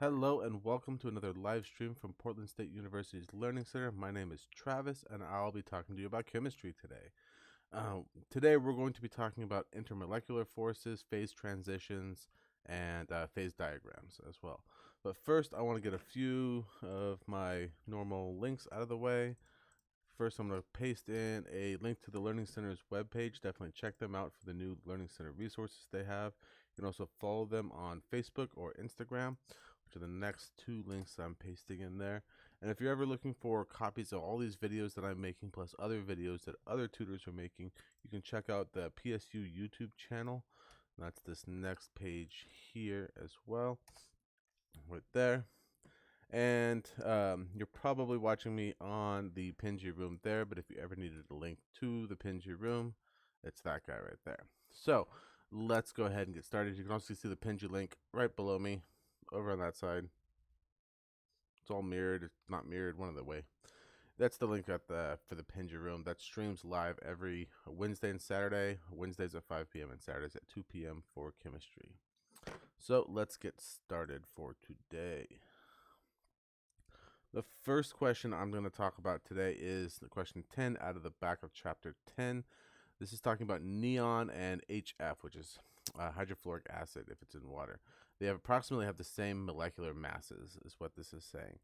Hello and welcome to another live stream from Portland State University's Learning Center. My name is Travis and I'll be talking to you about chemistry today. Today we're going to be talking about intermolecular forces, phase transitions, and phase diagrams as well. But first I want to get a few of my normal links out of the way. First, I'm going to paste in a link to the Learning Center's webpage. Definitely check them out for the new Learning Center resources they have. You can also follow them on Facebook or Instagram, which are the next two links I'm pasting in there. And if you're ever looking for copies of all these videos that I'm making, plus other videos that other tutors are making, you can check out the PSU YouTube channel. That's this next page here as well, right there. And you're probably watching me on the Pinji room there, but if you ever needed a link to the Pinji room, it's that guy right there. So let's go ahead and get started. You can also see the Pinji link right below me over on that side. It's all mirrored. It's not mirrored, one of the way. That's the link at for the Pinji room. That streams live every Wednesday and Saturday. Wednesdays at 5 p.m. and Saturdays at 2 p.m. for chemistry. So let's get started for today. The first question I'm going to talk about today is the question 10 out of the back of chapter 10. This is talking about neon and HF, which is hydrofluoric acid if it's in water. They approximately have the same molecular masses, is what this is saying.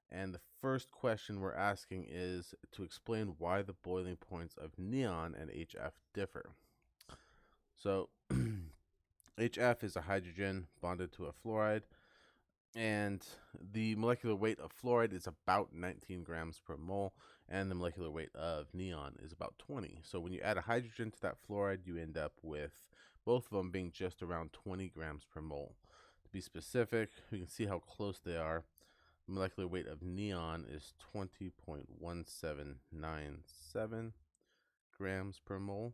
And the first question we're asking is to explain why the boiling points of neon and HF differ. So HF is a hydrogen bonded to a fluoride, and the molecular weight of fluoride is about 19 grams per mole, and the molecular weight of neon is about 20. So when you add a hydrogen to that fluoride, you end up with both of them being just around 20 grams per mole. To be specific, you can see how close they are. The molecular weight of neon is 20.1797 grams per mole,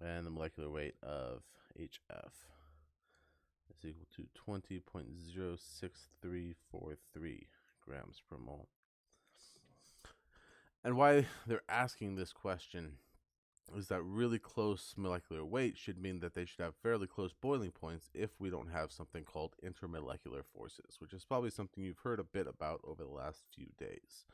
and the molecular weight of HF is equal to 20.06343 grams per mole. And why they're asking this question is that really close molecular weight should mean that they should have fairly close boiling points if we don't have something called intermolecular forces, which is probably something you've heard a bit about over the last few days.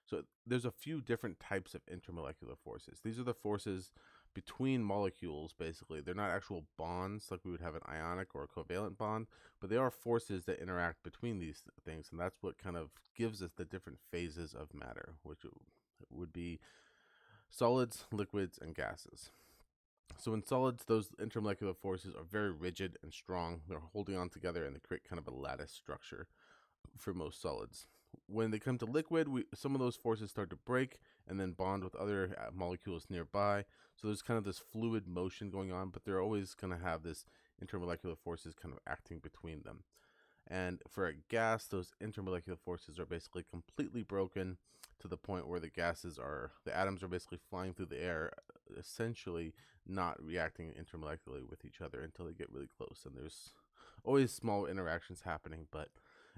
So there's a few different types of intermolecular forces. These are the forces between molecules, basically. They're not actual bonds like we would have an ionic or a covalent bond, but they are forces that interact between these things, and that's what kind of gives us the different phases of matter, which would be solids, liquids, and gases. So in solids, those intermolecular forces are very rigid and strong. They're holding on together and they create kind of a lattice structure for most solids. When they come to liquid, some of those forces start to break and then bond with other molecules nearby. So there's kind of this fluid motion going on, but they're always going to have this intermolecular forces kind of acting between them. And for a gas, those intermolecular forces are basically completely broken to the point where the atoms are basically flying through the air, essentially not reacting intermolecularly with each other until they get really close. And there's always small interactions happening, but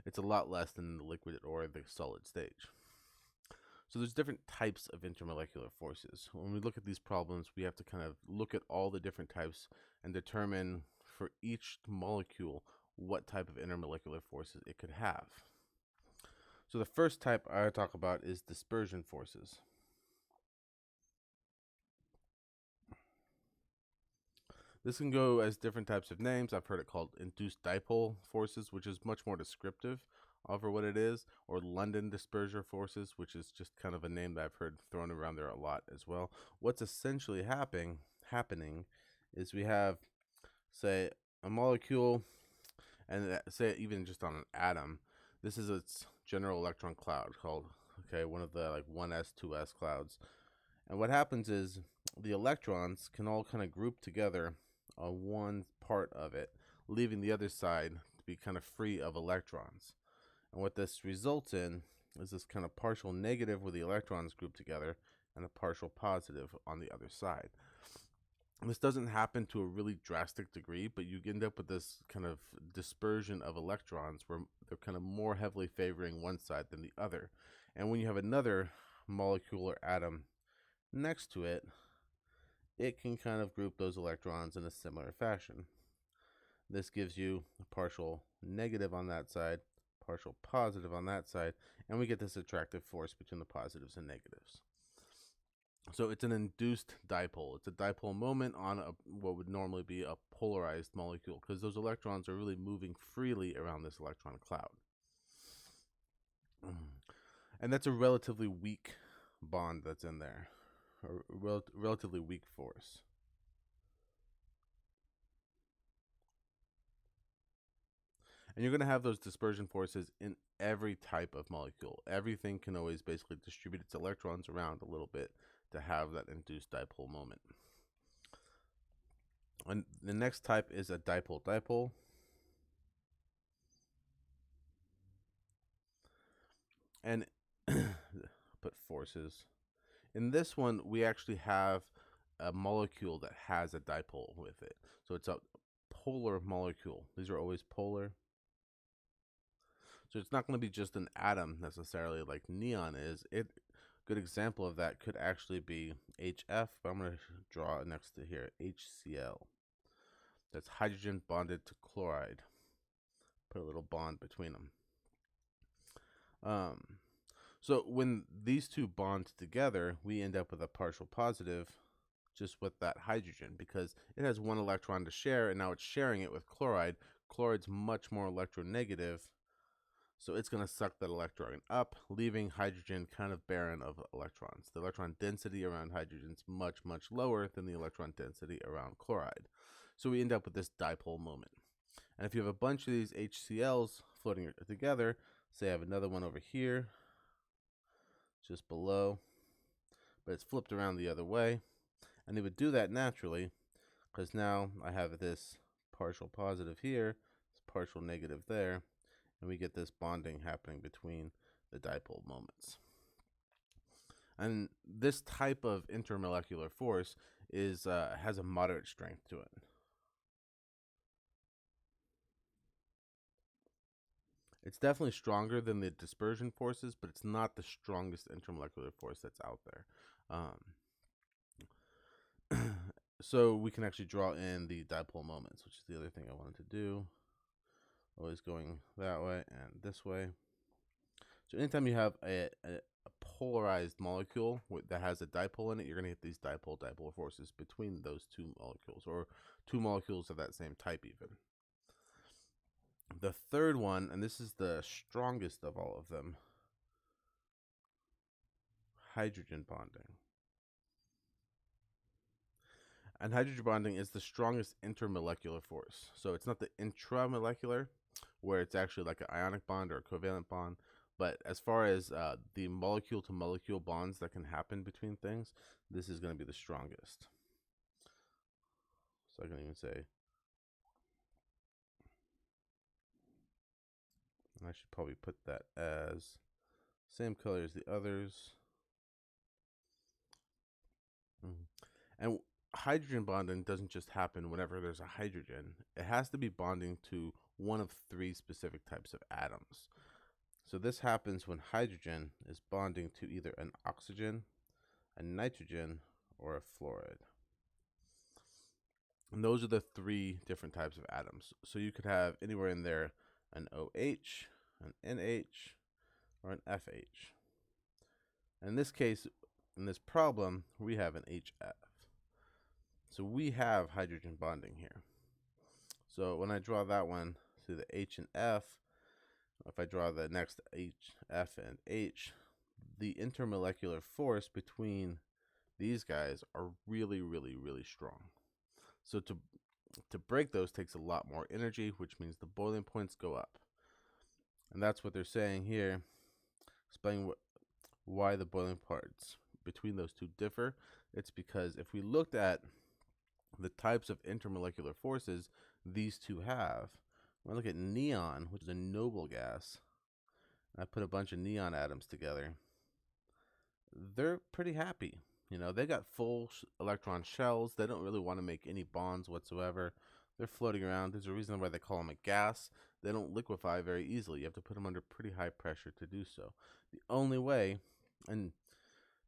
it's a lot less than the liquid or the solid stage. So there's different types of intermolecular forces. When we look at these problems, we have to kind of look at all the different types and determine for each molecule what type of intermolecular forces it could have. So the first type I talk about is dispersion forces. This can go as different types of names. I've heard it called induced dipole forces, which is much more descriptive over what it is, or London dispersion forces, which is just kind of a name that I've heard thrown around there a lot as well. What's essentially happening is we have, say, a molecule, and say even just on an atom, this is its general electron cloud called, one of the 1s, 2s clouds. And what happens is the electrons can all kind of group together on one part of it, leaving the other side to be kind of free of electrons. And what this results in is this kind of partial negative where the electrons group together and a partial positive on the other side. This doesn't happen to a really drastic degree, but you end up with this kind of dispersion of electrons where they're kind of more heavily favoring one side than the other. And when you have another molecular atom next to it, it can kind of group those electrons in a similar fashion. This gives you a partial negative on that side, partial positive on that side, and we get this attractive force between the positives and negatives. So it's an induced dipole. It's a dipole moment on what would normally be a polarized molecule, because those electrons are really moving freely around this electron cloud. And that's a relatively weak bond that's in there, a relatively weak force. And you're going to have those dispersion forces in every type of molecule. Everything can always basically distribute its electrons around a little bit to have that induced dipole moment. And the next type is a dipole-dipole. And put forces. In this one, we actually have a molecule that has a dipole with it. So it's a polar molecule. These are always polar. So it's not going to be just an atom necessarily like neon is. A good example of that could actually be HF, but I'm going to draw next to here HCl. That's hydrogen bonded to chloride. Put a little bond between them. So when these two bond together, we end up with a partial positive just with that hydrogen, because it has one electron to share, and now it's sharing it with chloride. Chloride's much more electronegative, so it's going to suck that electron up, leaving hydrogen kind of barren of electrons. The electron density around hydrogen is much, much lower than the electron density around chloride. So we end up with this dipole moment. And if you have a bunch of these HCl's floating together, say I have another one over here, just below, but it's flipped around the other way. And they would do that naturally, because now I have this partial positive here, this partial negative there, and we get this bonding happening between the dipole moments. And this type of intermolecular force is has a moderate strength to it. It's definitely stronger than the dispersion forces, but it's not the strongest intermolecular force that's out there. So we can actually draw in the dipole moments, which is the other thing I wanted to do. Always going that way and this way. So anytime you have a polarized molecule that has a dipole in it, you're going to get these dipole forces between those two molecules, or two molecules of that same type even. The third one, and this is the strongest of all of them, hydrogen bonding. And hydrogen bonding is the strongest intermolecular force. So it's not the intramolecular, where it's actually like an ionic bond or a covalent bond. But as far as the molecule-to-molecule bonds that can happen between things, this is going to be the strongest. So I can even say, I should probably put that as same color as the others. And hydrogen bonding doesn't just happen whenever there's a hydrogen. It has to be bonding to one of three specific types of atoms. So this happens when hydrogen is bonding to either an oxygen, a nitrogen, or a fluoride. And those are the three different types of atoms. So you could have anywhere in there an OH, an NH, or an FH. In this case, in this problem, we have an HF. So we have hydrogen bonding here. So when I draw that one to the H and F, if I draw the next H, F, and H, the intermolecular force between these guys are really, really, really strong. So to break those takes a lot more energy, which means the boiling points go up. And that's what they're saying here, explaining why the boiling points between those two differ. It's because if we looked at the types of intermolecular forces these two have, when I look at neon, which is a noble gas, and I put a bunch of neon atoms together, they're pretty happy. You know, they got full electron shells. They don't really want to make any bonds whatsoever. They're floating around. There's a reason why they call them a gas. They don't liquefy very easily. You have to put them under pretty high pressure to do so. The only way, and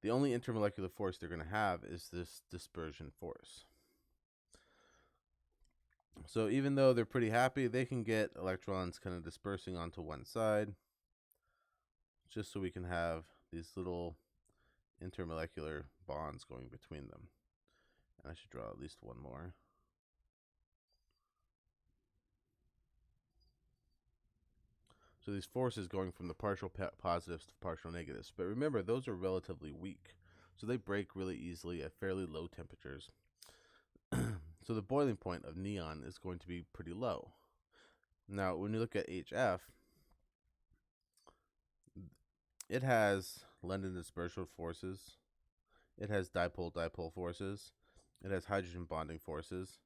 the only intermolecular force they're going to have is this dispersion force. So even though they're pretty happy, they can get electrons kind of dispersing onto one side, just so we can have these little intermolecular bonds going between them. And I should draw at least one more. So these forces going from the partial positives to partial negatives. But remember, those are relatively weak. So they break really easily at fairly low temperatures. So the boiling point of neon is going to be pretty low. Now, when you look at HF, it has London dispersion forces. It has dipole forces. It has hydrogen bonding forces.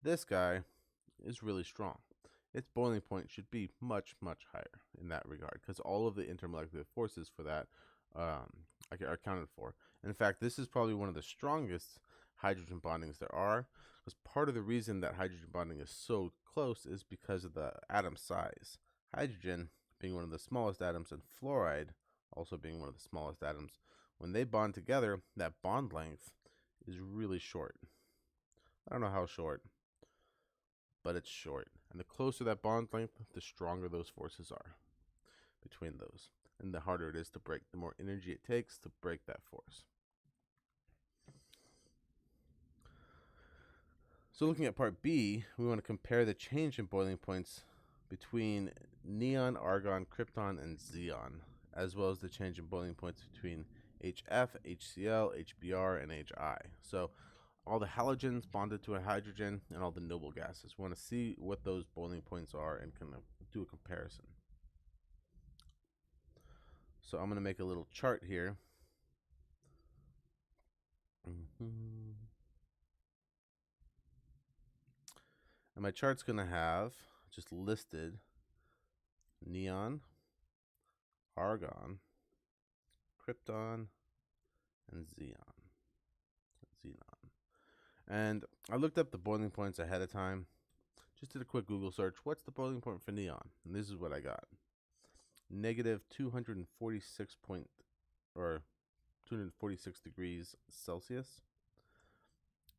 This guy is really strong. Its boiling point should be much, much higher in that regard, because all of the intermolecular forces for that are accounted for. And in fact, this is probably one of the strongest hydrogen bondings there are, because part of the reason that hydrogen bonding is so close is because of the atom size. Hydrogen being one of the smallest atoms and fluoride also being one of the smallest atoms. When they bond together, that bond length is really short. I don't know how short, but it's short. And the closer that bond length, the stronger those forces are between those. And the harder it is to break, the more energy it takes to break that force. So looking at part B, we want to compare the change in boiling points between neon, argon, krypton, and xenon, as well as the change in boiling points between HF, HCl, HBr, and HI. So all the halogens bonded to a hydrogen and all the noble gases. We want to see what those boiling points are and kind of do a comparison. So I'm going to make a little chart here. And my chart's going to have just listed neon, argon, krypton, and xenon. And I looked up the boiling points ahead of time. Just did a quick Google search. What's the boiling point for neon? And this is what I got. Negative 246 degrees Celsius.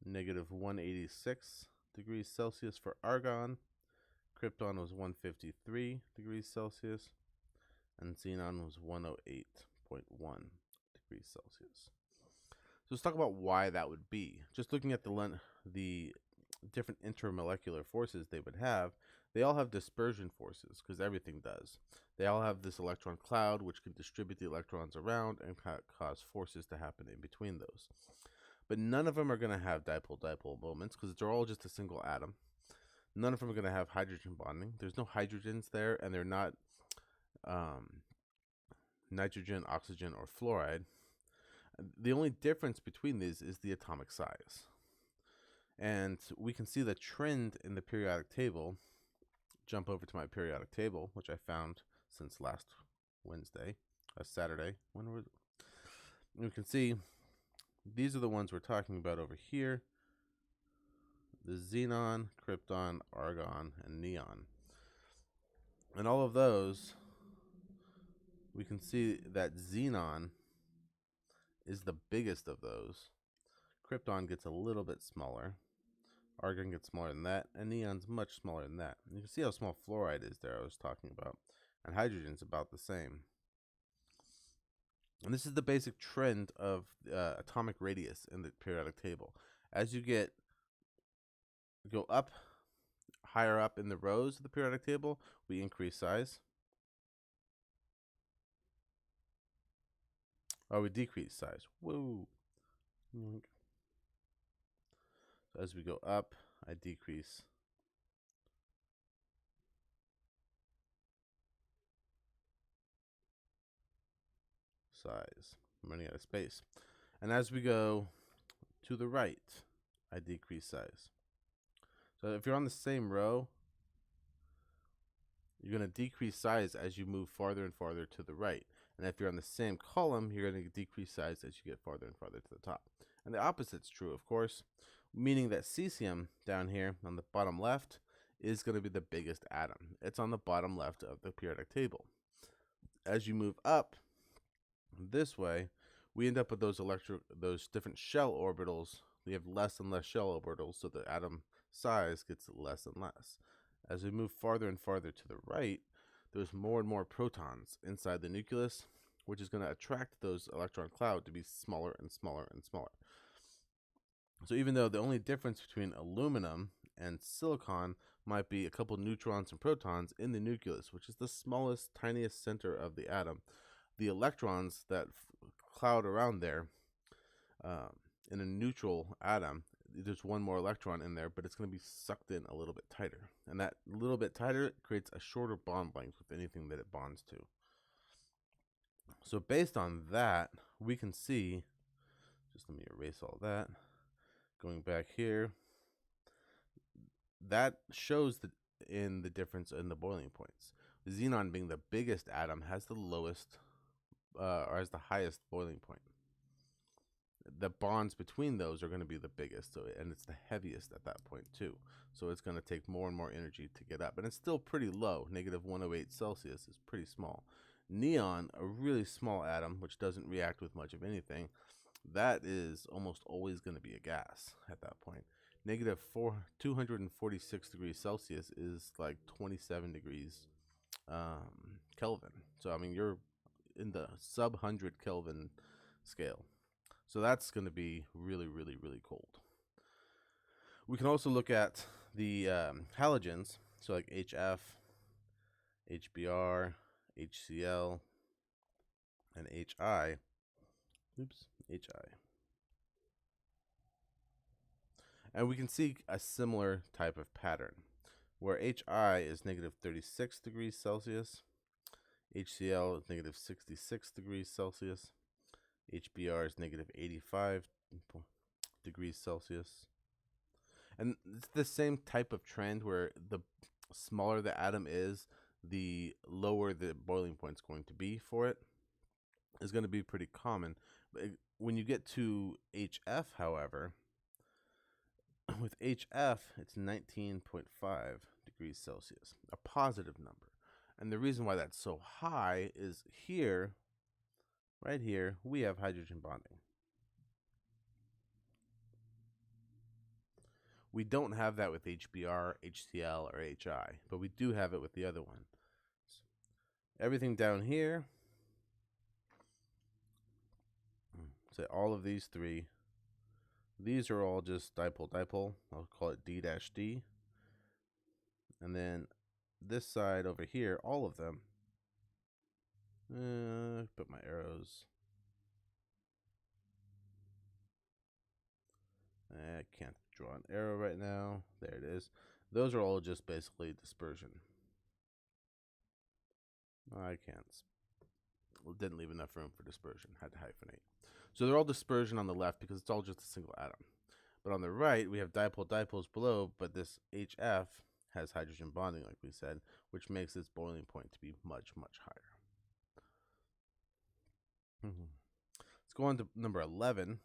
Negative 186 degrees Celsius for argon. Krypton was 153 degrees Celsius. And xenon was 108.1 degrees Celsius. So let's talk about why that would be. Just looking at the different intermolecular forces they would have, they all have dispersion forces, because everything does. They all have this electron cloud, which can distribute the electrons around and cause forces to happen in between those. But none of them are going to have dipole-dipole moments, because they're all just a single atom. None of them are going to have hydrogen bonding. There's no hydrogens there, and they're not nitrogen, oxygen, or fluoride. The only difference between these is the atomic size. And we can see the trend in the periodic table. Jump over to my periodic table, which I found since last Saturday. When was it? You can see these are the ones we're talking about over here. The xenon, krypton, argon, and neon. And all of those, we can see that xenon is the biggest of those. Krypton gets a little bit smaller. Argon gets smaller than that, and neon's much smaller than that. You can see how small fluoride is there I was talking about. And hydrogen's about the same. And this is the basic trend of atomic radius in the periodic table. As you go up, higher up in the rows of the periodic table, we increase size. Or we decrease size. Whoa. So as we go up, I decrease size. I'm running out of space. And as we go to the right, I decrease size. So if you're on the same row, you're going to decrease size as you move farther and farther to the right. And if you're on the same column, you're going to decrease size as you get farther and farther to the top. And the opposite's true, of course, meaning that cesium down here on the bottom left is going to be the biggest atom. It's on the bottom left of the periodic table. As you move up this way, we end up with those different shell orbitals. We have less and less shell orbitals, so the atom size gets less and less. As we move farther and farther to the right, there's more and more protons inside the nucleus, which is going to attract those electron cloud to be smaller and smaller and smaller. So even though the only difference between aluminum and silicon might be a couple neutrons and protons in the nucleus, which is the smallest, tiniest center of the atom, the electrons that cloud around there in a neutral atom, there's one more electron in there, but it's going to be sucked in a little bit tighter. And that little bit tighter creates a shorter bond length with anything that it bonds to. So based on that, we can see, just let me erase all that. Going back here, that shows in the difference in the boiling points. Xenon, being the biggest atom, has the lowest or has the highest boiling point. The bonds between those are going to be the biggest, and it's the heaviest at that point too. So it's going to take more and more energy to get up, and it's still pretty low. Negative 108 Celsius is pretty small. Neon, a really small atom which doesn't react with much of anything, that is almost always going to be a gas at that point. Negative 246 degrees Celsius is like 27 degrees Kelvin. So I mean, you're in the sub 100 Kelvin scale. So that's going to be really, really, really cold. We can also look at the halogens, so like HF, HBr, HCl, and HI. HI. And we can see a similar type of pattern, where HI is negative 36 degrees Celsius, HCl is negative 66 degrees Celsius, HBr is negative 85 degrees Celsius. And it's the same type of trend where the smaller the atom is, the lower the boiling point is going to be for it. Is going to be pretty common. But when you get to HF, however, with HF, it's 19.5 degrees Celsius, a positive number. And the reason why that's so high is here, right here, we have hydrogen bonding. We don't have that with HBr, HCl, or HI, but we do have it with the other one. So everything down here, say all of these three, these are all just dipole-dipole. I'll call it D-D. And then this side over here, all of them, put my arrows. I can't draw an arrow right now. There it is. Those are all just basically dispersion. I can't. Didn't leave enough room for dispersion. Had to hyphenate. So they're all dispersion on the left because it's all just a single atom. But on the right, we have dipole-dipoles below, but this HF has hydrogen bonding, like we said, which makes its boiling point to be much, much higher. Let's go on to number 11.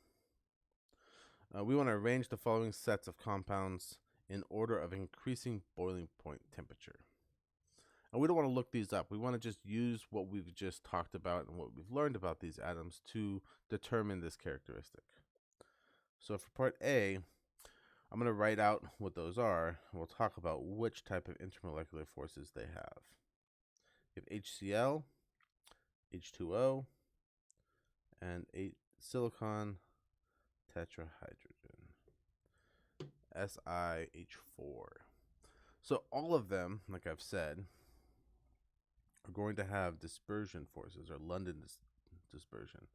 We want to arrange the following sets of compounds in order of increasing boiling point temperature. And we don't want to look these up. We want to just use what we've just talked about and what we've learned about these atoms to determine this characteristic. So for part A, I'm going to write out what those are, and we'll talk about which type of intermolecular forces they have. You have HCl, H2O, and silicon tetrahydrogen, SiH4. So all of them, like I've said, are going to have dispersion forces, or London dispersion.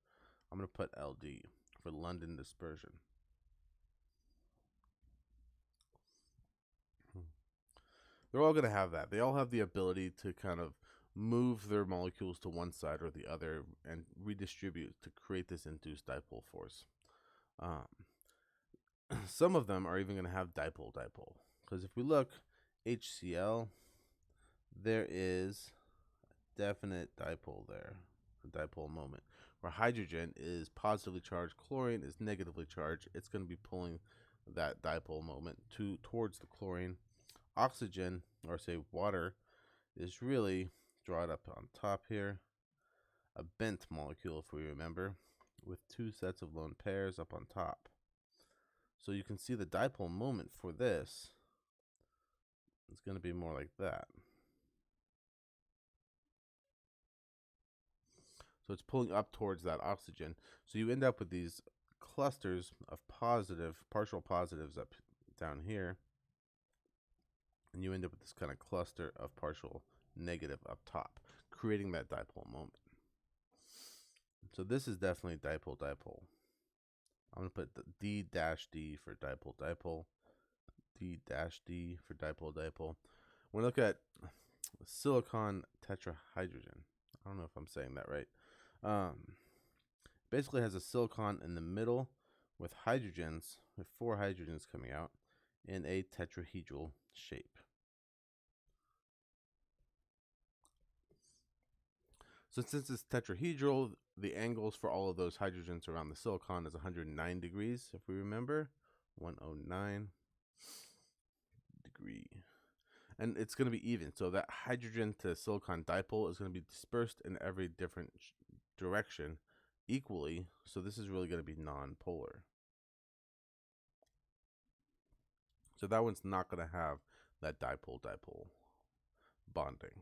I'm going to put LD for London dispersion. They're all going to have that. They all have the ability to kind of move their molecules to one side or the other and redistribute to create this induced dipole force. Some of them are even going to have dipole-dipole. Because if we look, HCl, there is a definite dipole there, a dipole moment. Where hydrogen is positively charged, chlorine is negatively charged. It's going to be pulling that dipole moment towards the chlorine. Oxygen, or say water, is really, draw it up on top here, a bent molecule, if we remember, with two sets of lone pairs up on top. So you can see the dipole moment for this it's going to be more like that. So it's pulling up towards that oxygen. So you end up with these clusters of partial positives up down here. And you end up with this kind of cluster of partial negative up top, creating that dipole moment. So this is definitely dipole-dipole. I'm going to put the D-D for dipole-dipole, D-D for dipole-dipole. When we look at silicon tetrahydrogen, I don't know if I'm saying that right. Basically has a silicon in the middle with hydrogens, with 4 hydrogens coming out in a tetrahedral shape. So since it's tetrahedral, the angles for all of those hydrogens around the silicon is 109 degrees, if we remember. 109 degree. And it's going to be even. So that hydrogen to silicon dipole is going to be dispersed in every different direction equally. So this is really going to be non-polar. So that one's not going to have that dipole-dipole bonding.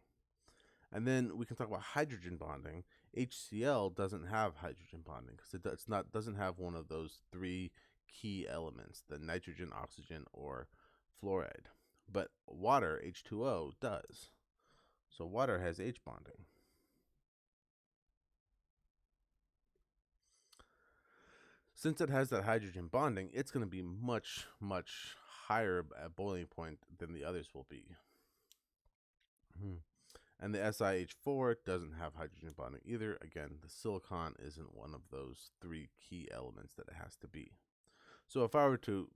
And then we can talk about hydrogen bonding. HCl doesn't have hydrogen bonding because it doesn't have one of those 3 key elements, the nitrogen, oxygen, or fluoride. But water, H2O, does. So water has H bonding. Since it has that hydrogen bonding, it's going to be much, much higher at boiling point than the others will be. And the SiH4 doesn't have hydrogen bonding either. Again, the silicon isn't one of those 3 key elements that it has to be. So if I were to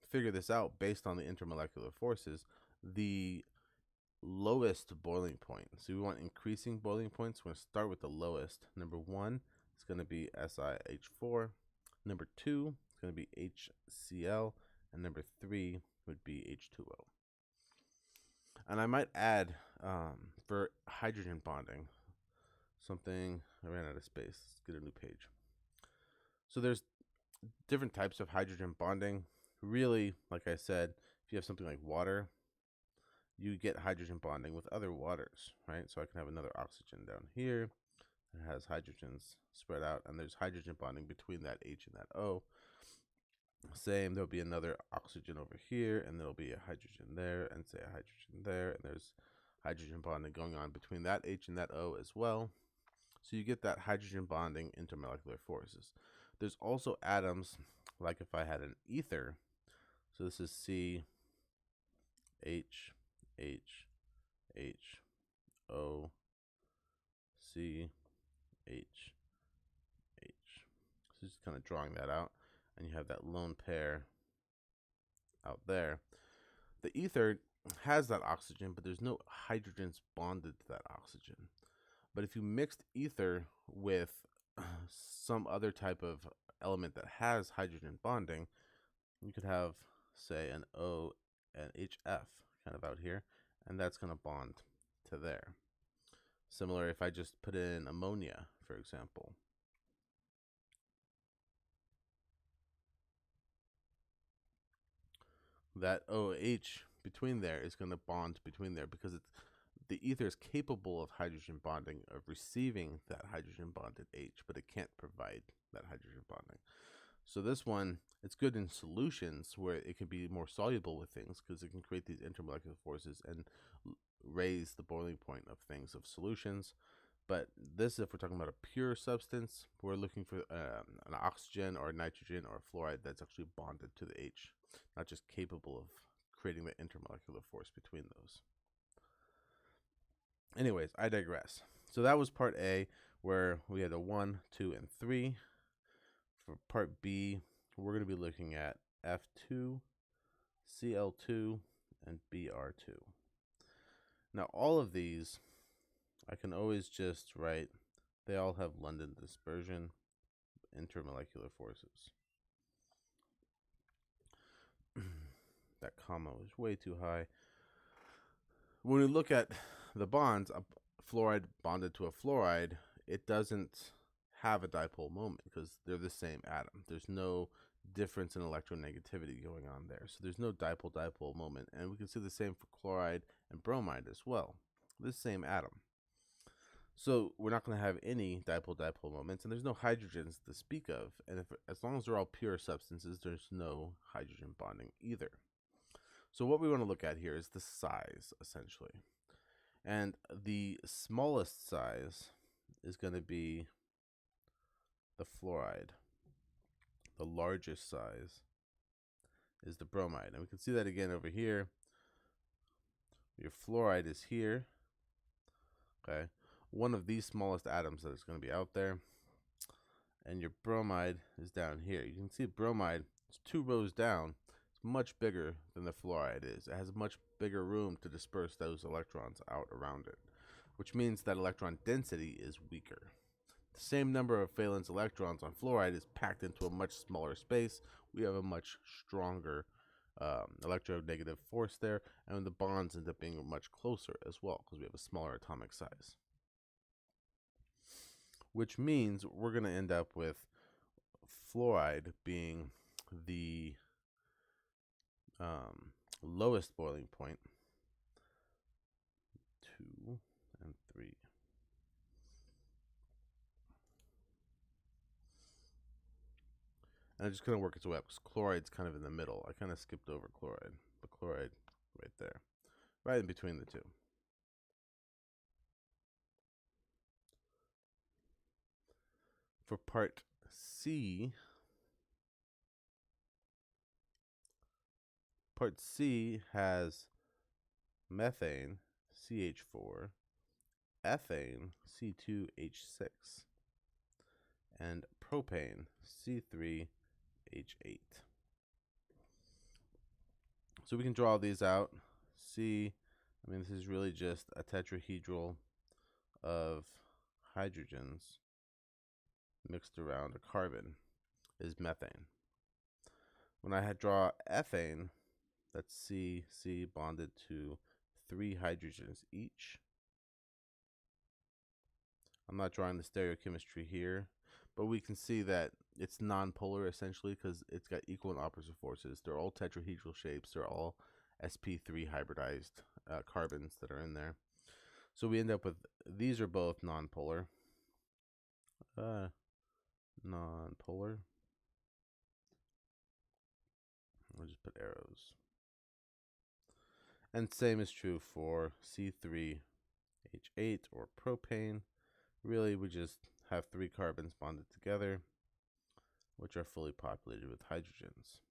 figure this out based on the intermolecular forces, the lowest boiling point, so we want increasing boiling points, we're going to start with the lowest. Number 1 is going to be SiH4. Number 2 is going to be HCl. And number 3 would be H2O. And I might add, for hydrogen bonding, something, I ran out of space. Let's get a new page. So there's different types of hydrogen bonding. Really, like I said, if you have something like water, you get hydrogen bonding with other waters, right? So I can have another oxygen down here. It has hydrogens spread out, and there's hydrogen bonding between that H and that O. Same, there'll be another oxygen over here, and there'll be a hydrogen there, and say a hydrogen there, and there's hydrogen bonding going on between that H and that O as well. So you get that hydrogen bonding intermolecular forces. There's also atoms, like if I had an ether, so this is C, H, H, H, O, C, H, H. So just kind of drawing that out. And you have that lone pair out there. The ether has that oxygen, but there's no hydrogens bonded to that oxygen. But if you mixed ether with some other type of element that has hydrogen bonding, you could have, say, an O and HF kind of out here, and that's going to bond to there. Similar if I just put in ammonia, for example. That OH between there is going to bond between there because the ether is capable of hydrogen bonding, of receiving that hydrogen bonded H, but it can't provide that hydrogen bonding. So this one, it's good in solutions where it can be more soluble with things because it can create these intermolecular forces and raise the boiling point of things, of solutions. But this, if we're talking about a pure substance, we're looking for an oxygen or a nitrogen or a fluoride that's actually bonded to the H, not just capable of creating the intermolecular force between those. Anyways, I digress. So that was part A, where we had a 1, 2, and 3. For part B, we're going to be looking at F2, Cl2, and Br2. Now, all of these, I can always just write, they all have London dispersion, intermolecular forces. That comma was way too high. When we look at the bonds, a fluoride bonded to a fluoride, it doesn't have a dipole moment because they're the same atom. There's no difference in electronegativity going on there. So there's no dipole-dipole moment. And we can see the same for chloride and bromide as well. This same atom. So we're not going to have any dipole-dipole moments, and there's no hydrogens to speak of. And as long as they're all pure substances, there's no hydrogen bonding either. So what we want to look at here is the size, essentially. And the smallest size is going to be the fluoride. The largest size is the bromide. And we can see that again over here. Your fluoride is here. Okay. One of these smallest atoms that is going to be out there. And your bromide is down here. You can see bromide is 2 rows down. It's much bigger than the fluoride is. It has much bigger room to disperse those electrons out around it, which means that electron density is weaker. The same number of valence electrons on fluoride is packed into a much smaller space. We have a much stronger electronegative force there, and the bonds end up being much closer as well because we have a smaller atomic size. Which means we're going to end up with fluoride being the lowest boiling point, 2 and 3. And I'm just going to work its way up because chloride's kind of in the middle. I kind of skipped over chloride, but chloride right there, right in between the two. For part C, part C has methane, CH4, ethane, C2H6, and propane, C3H8. So we can draw these out. This is really just a tetrahedral of hydrogens mixed around a carbon is methane. When I draw ethane, that's C bonded to 3 hydrogens each. I'm not drawing the stereochemistry here, but we can see that it's nonpolar essentially because it's got equal and opposite forces. They're all tetrahedral shapes. They're all sp3 hybridized carbons that are in there. So we end up with, these are both nonpolar. Nonpolar. I'll just put arrows. And same is true for C3H8 or propane. Really, we just have 3 carbons bonded together, which are fully populated with hydrogens.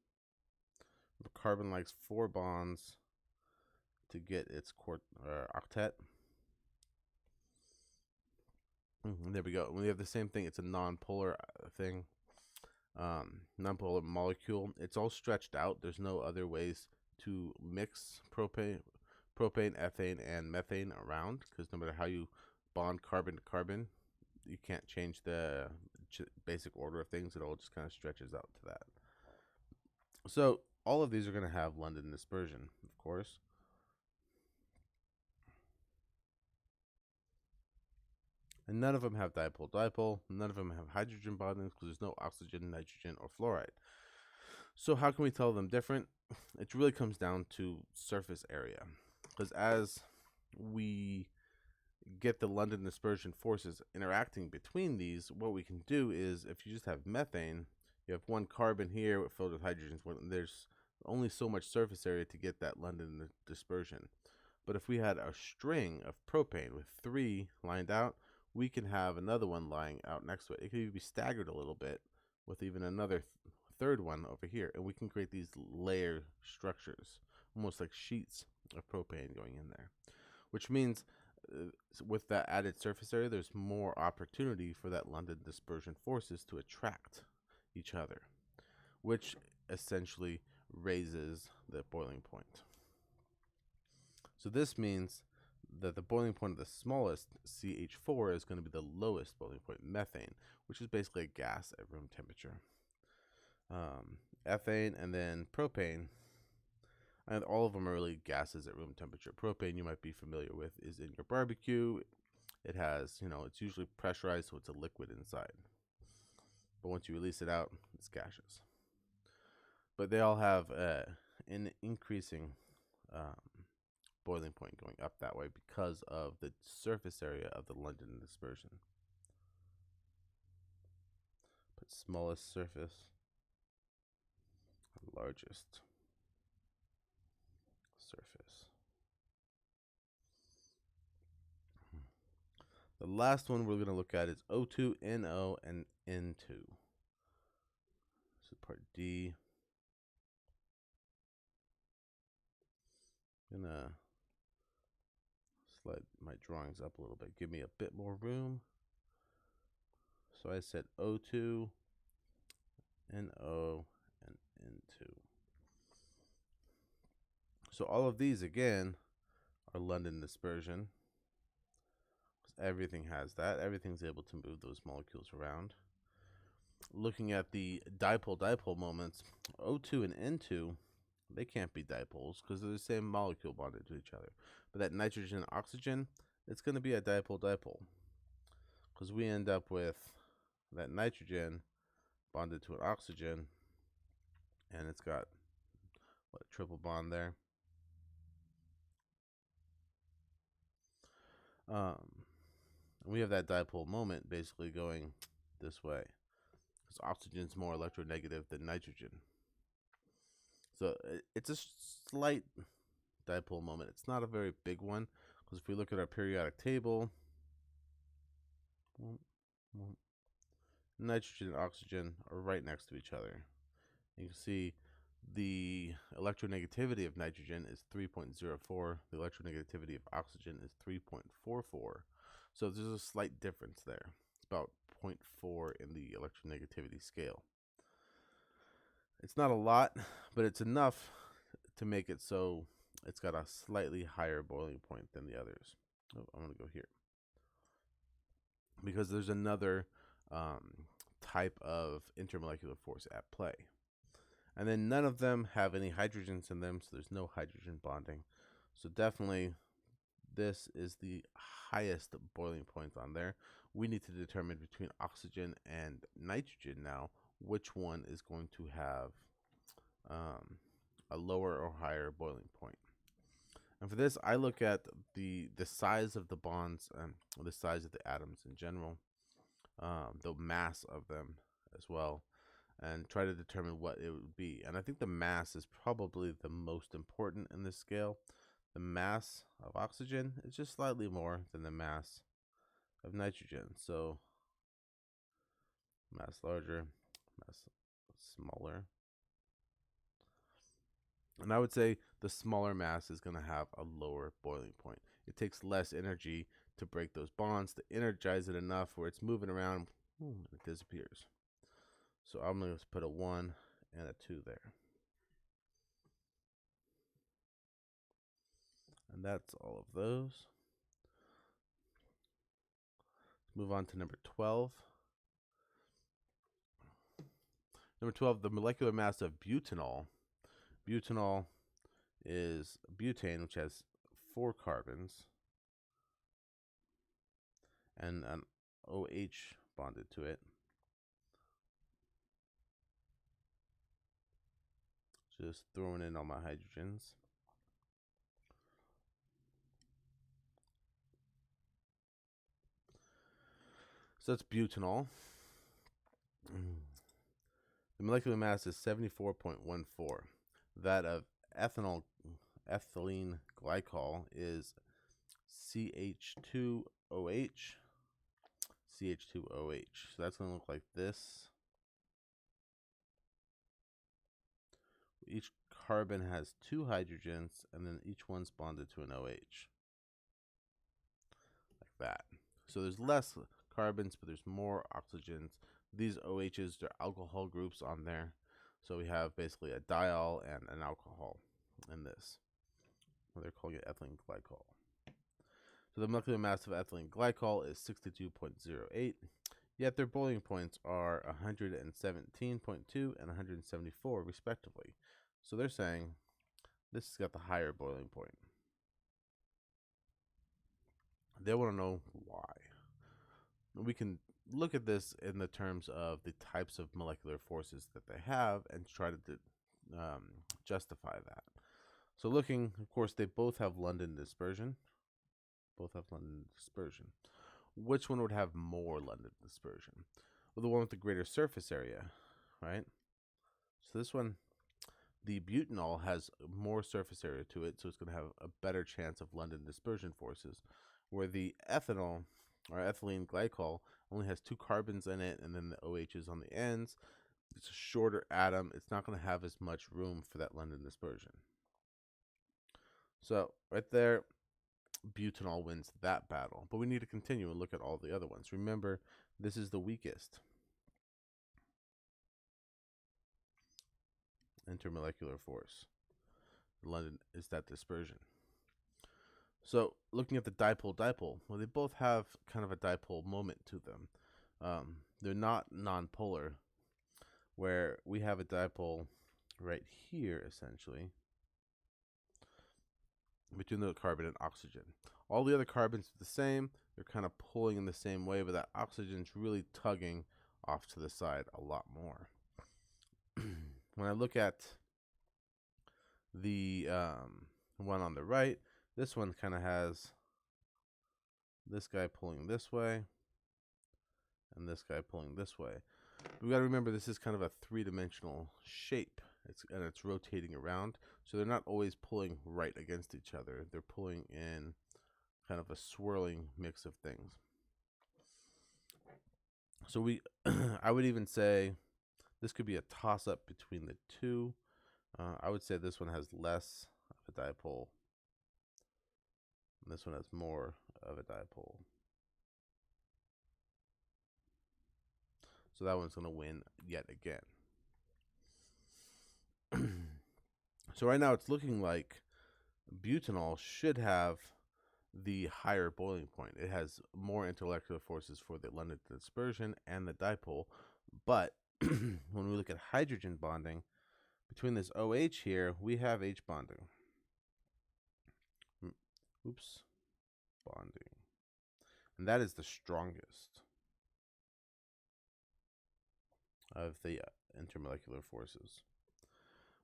The carbon likes 4 bonds to get its octet. There we go. We have the same thing. It's a nonpolar thing, nonpolar molecule. It's all stretched out. There's no other ways to mix propane, ethane, and methane around, because no matter how you bond carbon to carbon, you can't change the basic order of things. It all just kind of stretches out to that. So all of these are going to have London dispersion, of course. And none of them have dipole-dipole. None of them have hydrogen bondings because there's no oxygen, nitrogen, or fluoride. So how can we tell them different? It really comes down to surface area. Because as we get the London dispersion forces interacting between these, what we can do is, if you just have methane, you have 1 carbon here filled with hydrogens. There's only so much surface area to get that London dispersion. But if we had a string of propane with 3 lined out, we can have another one lying out next to it. It could even be staggered a little bit with even another third one over here. And we can create these layer structures, almost like sheets of propane going in there. Which means with that added surface area, there's more opportunity for that London dispersion forces to attract each other, which essentially raises the boiling point. So this means that the boiling point of the smallest, CH4, is going to be the lowest boiling point, methane, which is basically a gas at room temperature. Ethane and then propane, and all of them are really gases at room temperature. Propane, you might be familiar with, is in your barbecue. It has, it's usually pressurized, so it's a liquid inside. But once you release it out, it's gaseous. but they all have an increasing um, boiling point going up that way because of the surface area of the London dispersion. But smallest surface, largest surface. The last one we're going to look at is O2, NO, and N2. So part D. I'm going to slide my drawings up a little bit. Give me a bit more room. So I said O2, NO, and N2. So all of these, again, are London dispersion. Everything has that. Everything's able to move those molecules around. Looking at the dipole-dipole moments, O2 and N2, they can't be dipoles because they're the same molecule bonded to each other. But that nitrogen and oxygen, it's going to be a dipole-dipole because we end up with that nitrogen bonded to an oxygen, and it's got what, a triple bond there. We have that dipole moment basically going this way because oxygen's more electronegative than nitrogen. So it's a slight dipole moment. It's not a very big one because if we look at our periodic table, nitrogen and oxygen are right next to each other. You can see the electronegativity of nitrogen is 3.04. The electronegativity of oxygen is 3.44. So there's a slight difference there. It's about 0.4 in the electronegativity scale. It's not a lot, but it's enough to make it so it's got a slightly higher boiling point than the others. Oh, I'm going to go here because there's another type of intermolecular force at play. And then none of them have any hydrogens in them, so there's no hydrogen bonding. So definitely this is the highest boiling point on there. We need to determine between oxygen and nitrogen now which one is going to have a lower or higher boiling point. And for this, I look at the size of the bonds and the size of the atoms in general, the mass of them as well, and try to determine what it would be. And I think the mass is probably the most important in this scale. The mass of oxygen is just slightly more than the mass of nitrogen. So mass larger, mass smaller. And I would say the smaller mass is going to have a lower boiling point. It takes less energy to break those bonds, to energize it enough where it's moving around and it disappears. So I'm going to put a 1 and a 2 there. And that's all of those. Move on to number 12. Number 12, the molecular mass of butanol. Butanol is butane, which has 4 carbons and an OH bonded to it. Just throwing in all my hydrogens. So that's butanol. The molecular mass is 74.14. That of ethylene glycol is CH2OH. CH2OH. So that's going to look like this. Each carbon has 2 hydrogens, and then each one's bonded to an OH. Like that. So there's less carbons, but there's more oxygens. These OHs are alcohol groups on there. So we have basically a diol and an alcohol in this. Well, they're calling it ethylene glycol. So the molecular mass of ethylene glycol is 62.08. Yet their boiling points are 117.2 and 174 respectively. So they're saying this has got the higher boiling point. They want to know why. We can look at this in the terms of the types of molecular forces that they have and try to justify that. So looking, of course, they both have London dispersion. Both have London dispersion. Which one would have more London dispersion? Well, the one with the greater surface area, right? So this one, the butanol has more surface area to it, so it's going to have a better chance of London dispersion forces, where the ethanol or ethylene glycol only has 2 carbons in it, and then the OH is on the ends. It's a shorter atom. It's not going to have as much room for that London dispersion. So right there, butanol wins that battle. But we need to continue and look at all the other ones. Remember, this is the weakest. Intermolecular force. London is that dispersion. So looking at the dipole, well, they both have kind of a dipole moment to them. They're not nonpolar, where we have a dipole right here, essentially, between the carbon and oxygen. All the other carbons are the same. They're kind of pulling in the same way, but that oxygen's really tugging off to the side a lot more. When I look at the one on the right, this one kind of has this guy pulling this way and this guy pulling this way. We've got to remember this is kind of a 3-dimensional shape. It's rotating around, so they're not always pulling right against each other. They're pulling in kind of a swirling mix of things. So I would even say this could be a toss-up between the two. I would say this one has less of a dipole, and this one has more of a dipole. So that one's going to win yet again. So right now it's looking like butanol should have the higher boiling point. It has more intermolecular forces for the London dispersion and the dipole. But when we look at hydrogen bonding, between this OH here, we have H bonding. Bonding. And that is the strongest of the intermolecular forces.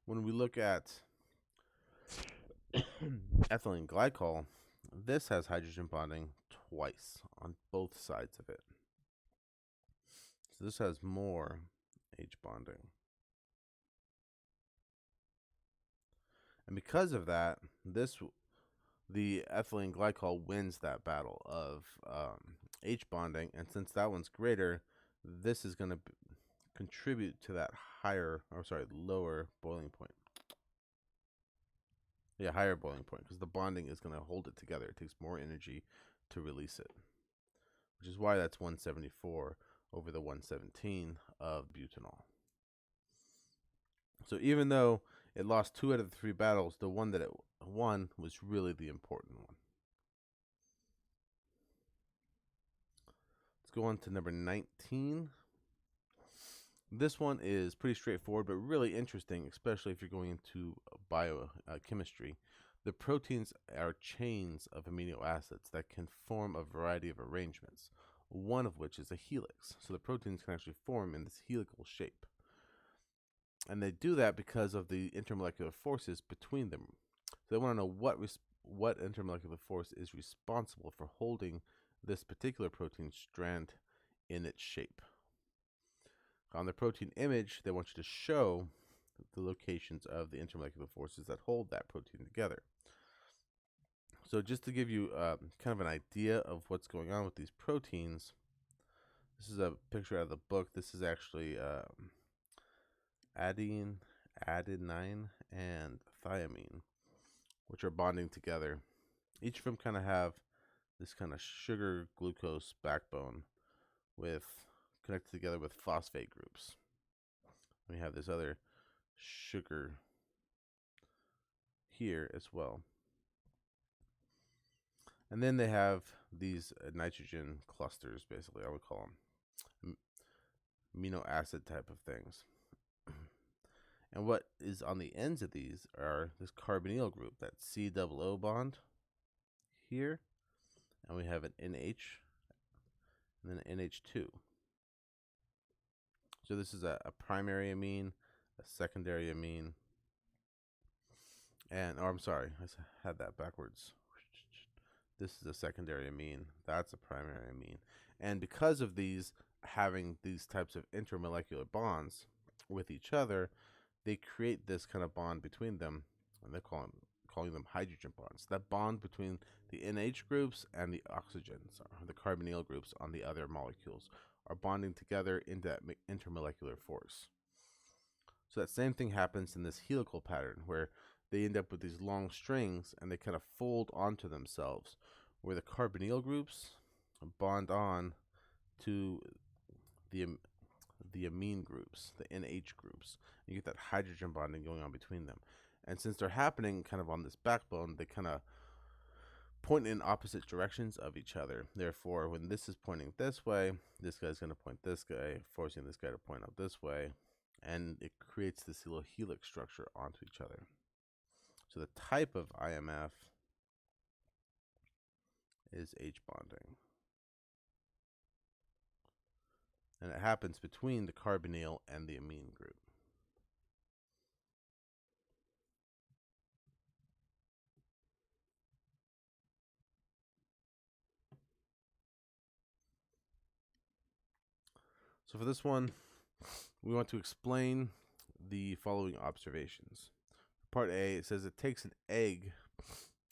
When we look at ethylene glycol, this has hydrogen bonding twice on both sides of it. So this has more H bonding. And because of that, the ethylene glycol wins that battle of H bonding. And since that one's greater, this is going to contribute to that lower boiling point. Yeah, higher boiling point, because the bonding is going to hold it together. It takes more energy to release it, which is why that's 174 over the 117 of butanol. So even though it lost 2 out of the 3 battles, the one that it won was really the important one. Let's go on to number 19. This one is pretty straightforward, but really interesting, especially if you're going into biochemistry. The proteins are chains of amino acids that can form a variety of arrangements, one of which is a helix. So the proteins can actually form in this helical shape. And they do that because of the intermolecular forces between them. So they want to know what intermolecular force is responsible for holding this particular protein strand in its shape. On the protein image, they want you to show the locations of the intermolecular forces that hold that protein together. So just to give you kind of an idea of what's going on with these proteins, this is a picture out of the book. This is actually adenine, and thiamine, which are bonding together. Each of them kind of have this kind of sugar glucose backbone with connected together with phosphate groups. We have this other sugar here as well. And then they have these nitrogen clusters, basically, I would call them amino acid type of things. And what is on the ends of these are this carbonyl group, that C-double-O bond here. And we have an NH and then an NH2. So this is a primary amine, a secondary amine, And, or I'm sorry, had that backwards. This is a secondary amine. That's a primary amine. And because of these having these types of intermolecular bonds with each other, they create this kind of bond between them, and they're calling them hydrogen bonds. That bond between the NH groups and the oxygens, or the carbonyl groups on the other molecules, are bonding together into that intermolecular force. So that same thing happens in this helical pattern, where they end up with these long strings and they kind of fold onto themselves, where the carbonyl groups bond on to the amine groups, the NH groups. You get that hydrogen bonding going on between them. And since they're happening kind of on this backbone, they kind of point in opposite directions of each other. Therefore, when this is pointing this way, this guy's going to point this guy, forcing this guy to point out this way. And it creates this little helix structure onto each other. So the type of IMF is H bonding. And it happens between the carbonyl and the amine group. So for this one, we want to explain the following observations. Part A, it says it takes an egg.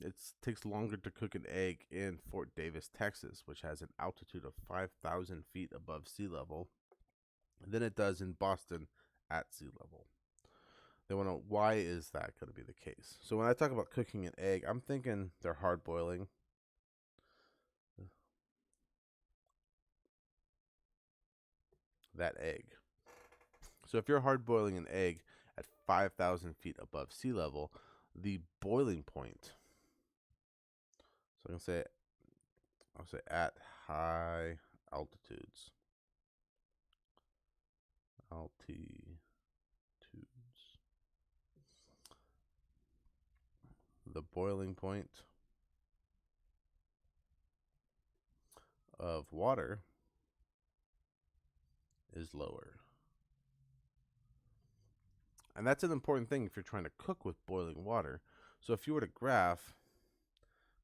It takes longer to cook an egg in Fort Davis, Texas, which has an altitude of 5,000 feet above sea level, than it does in Boston at sea level. They want to know, why is that going to be the case? So when I talk about cooking an egg, I'm thinking they're hard boiling. That egg. So if you're hard boiling an egg at 5,000 feet above sea level, the boiling point, so I'll say at high altitudes. The boiling point of water is lower. And that's an important thing if you're trying to cook with boiling water. So if you were to graph,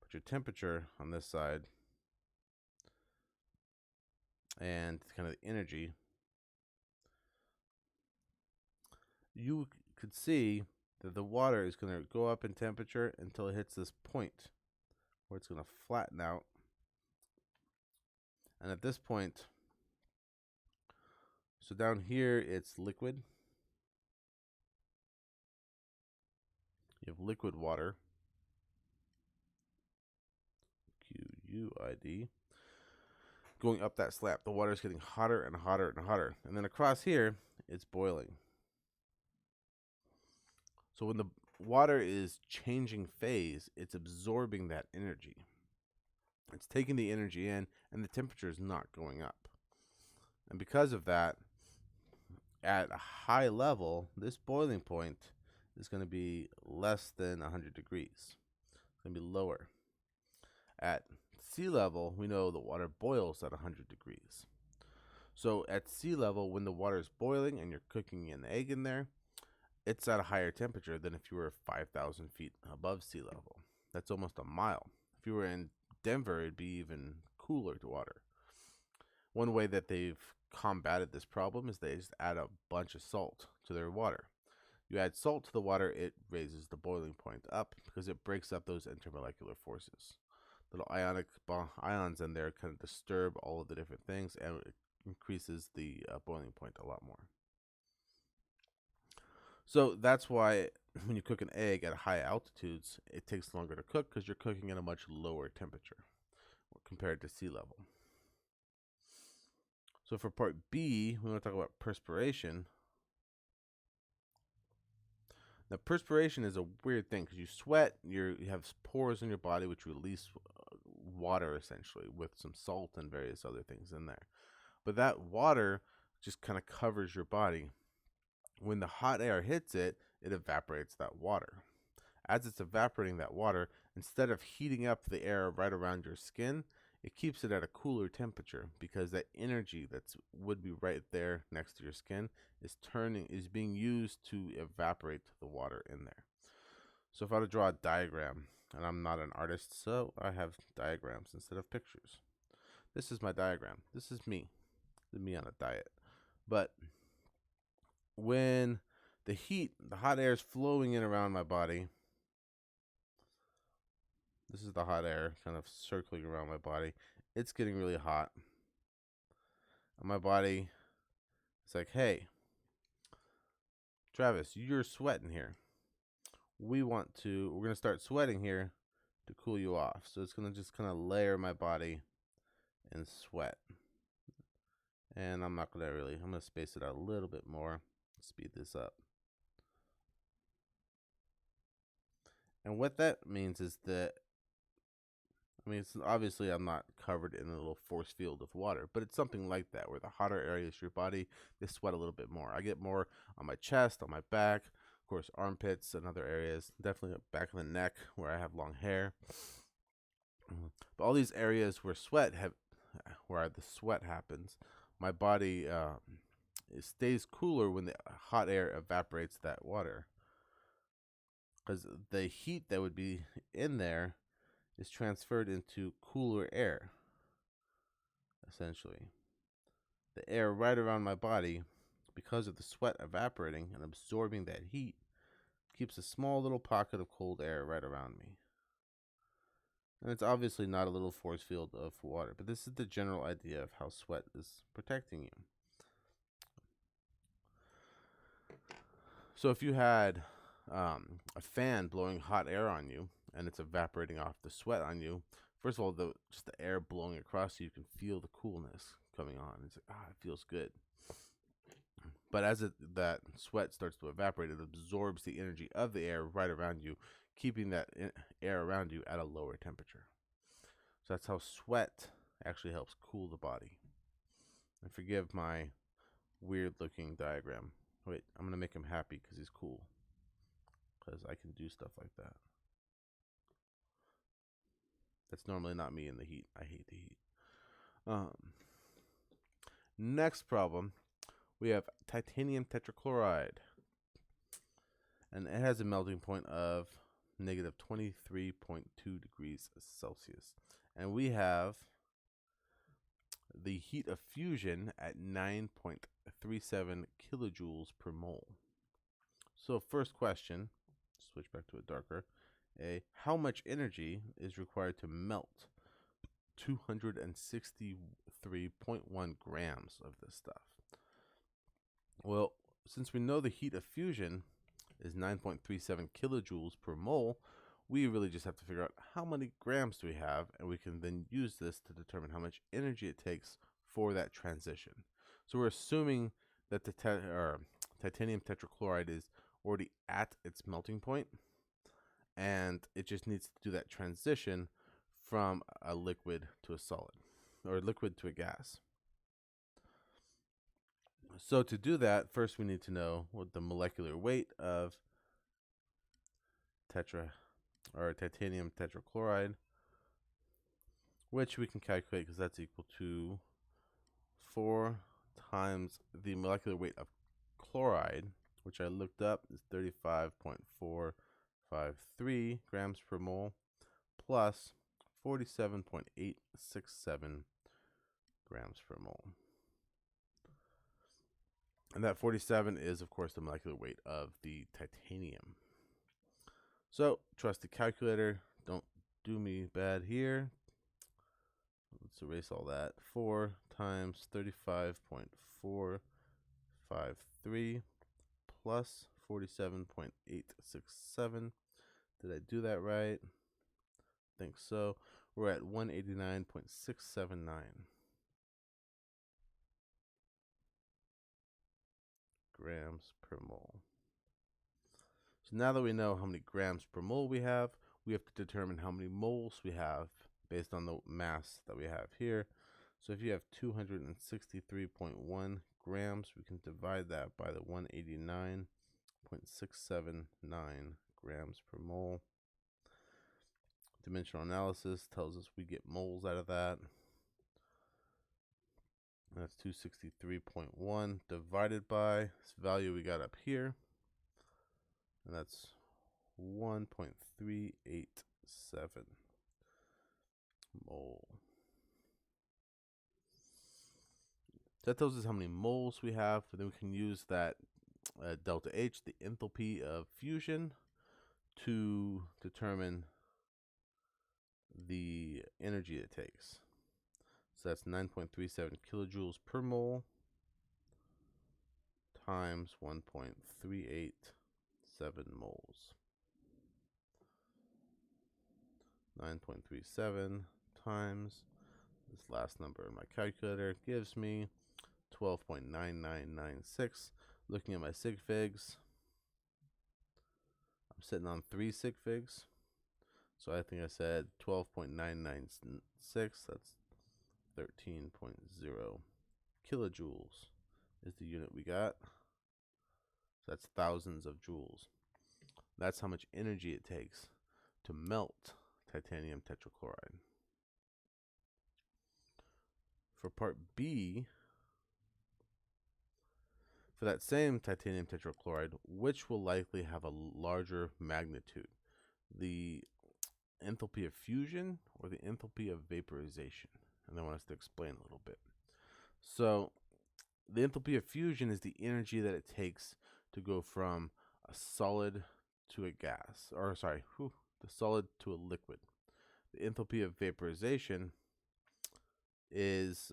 put your temperature on this side and kind of the energy, you could see that the water is going to go up in temperature until it hits this point where it's going to flatten out. And at this point, so down here it's liquid. You have liquid water, QUID, going up that slab. The water is getting hotter and hotter and hotter. And then across here, it's boiling. So when the water is changing phase, it's absorbing that energy. It's taking the energy in, and the temperature is not going up. And because of that, at a high level, this boiling point is going to be less than 100 degrees. It's going to be lower. At sea level, we know the water boils at 100 degrees. So at sea level, when the water is boiling and you're cooking an egg in there, it's at a higher temperature than if you were 5,000 feet above sea level. That's almost a mile. If you were in Denver, it'd be even cooler to water. One way that they've combated this problem is they just add a bunch of salt to their water. You add salt to the water, it raises the boiling point up because it breaks up those intermolecular forces. Little ionic ions in there kind of disturb all of the different things, and it increases the boiling point a lot more. So that's why when you cook an egg at high altitudes, it takes longer to cook because you're cooking at a much lower temperature compared to sea level. So for part B, we want to talk about perspiration. Now, perspiration is a weird thing because you sweat, you have pores in your body which release water essentially with some salt and various other things in there. But that water just kind of covers your body. When the hot air hits it, it evaporates that water. As it's evaporating that water, instead of heating up the air right around your skin, it keeps it at a cooler temperature because that energy that would be right there next to your skin is being used to evaporate the water in there. So if I were to draw a diagram, and I'm not an artist, so I have diagrams instead of pictures. This is my diagram. This is me. This is me on a diet. But when the hot air is flowing in around my body, this is the hot air kind of circling around my body. It's getting really hot. And my body is like, hey, Travis, you're sweating here. We're going to start sweating here to cool you off. So it's going to just kind of layer my body in sweat. And I'm going to space it out a little bit more, speed this up. And what that means is that, it's obviously I'm not covered in a little force field of water, but it's something like that, where the hotter areas of your body, they sweat a little bit more. I get more on my chest, on my back, of course, armpits and other areas, definitely back of the neck where I have long hair. But all these areas where the sweat happens, my body it stays cooler when the hot air evaporates that water, because the heat that would be in there is transferred into cooler air. Essentially, the air right around my body, because of the sweat evaporating and absorbing that heat, keeps a small little pocket of cold air right around me. And it's obviously not a little force field of water, but this is the general idea of how sweat is protecting you. So if you had a fan blowing hot air on you and it's evaporating off the sweat on you, first of all, just the air blowing across you can feel the coolness coming on. It's like, it feels good. But as that sweat starts to evaporate, it absorbs the energy of the air right around you, keeping that air around you at a lower temperature. So that's how sweat actually helps cool the body. And forgive my weird looking diagram. Wait, I'm going to make him happy because he's cool. Because I can do stuff like that. That's normally not me in the heat. I hate the heat. Next problem, we have titanium tetrachloride. And it has a melting point of negative 23.2 degrees Celsius. And we have the heat of fusion at 9.37 kilojoules per mole. So first question, switch back to a darker. How much energy is required to melt 263.1 grams of this stuff? Well, since we know the heat of fusion is 9.37 kilojoules per mole, we really just have to figure out how many grams do we have, and we can then use this to determine how much energy it takes for that transition. So we're assuming that the titanium tetrachloride is already at its melting point, and it just needs to do that transition from a liquid to a solid, or liquid to a gas. So to do that, first we need to know what the molecular weight of titanium tetrachloride, which we can calculate because that's equal to 4 times the molecular weight of chloride, which I looked up is 35.453 grams per mole, plus 47.867 grams per mole. And that 47 is, of course, the molecular weight of the titanium. So, trust the calculator. Don't do me bad here. Let's erase all that. 4 times 35.453 plus 47.867. Did I do that right? I think so. We're at 189.679 grams per mole. So now that we know how many grams per mole we have to determine how many moles we have based on the mass that we have here. So if you have 263.1 grams, we can divide that by the 189.679 grams per mole. Dimensional analysis tells us we get moles out of that. That's 263.1 divided by this value we got up here. And that's 1.387 mole. That tells us how many moles we have, and then we can use that delta H, the enthalpy of fusion, to determine the energy it takes. So that's 9.37 kilojoules per mole times 1.387 moles. 9.37 times this last number in my calculator gives me 12.9996. Looking at my sig figs, I'm sitting on 3 sig figs. So I think I said 12.996. That's 13.0 kilojoules is the unit we got. So that's thousands of joules. That's how much energy it takes to melt titanium tetrachloride. For part B, for that same titanium tetrachloride, which will likely have a larger magnitude? The enthalpy of fusion or the enthalpy of vaporization? And I want us to explain a little bit. So the enthalpy of fusion is the energy that it takes to go from a solid to a gas, or sorry, the solid to a liquid. The enthalpy of vaporization is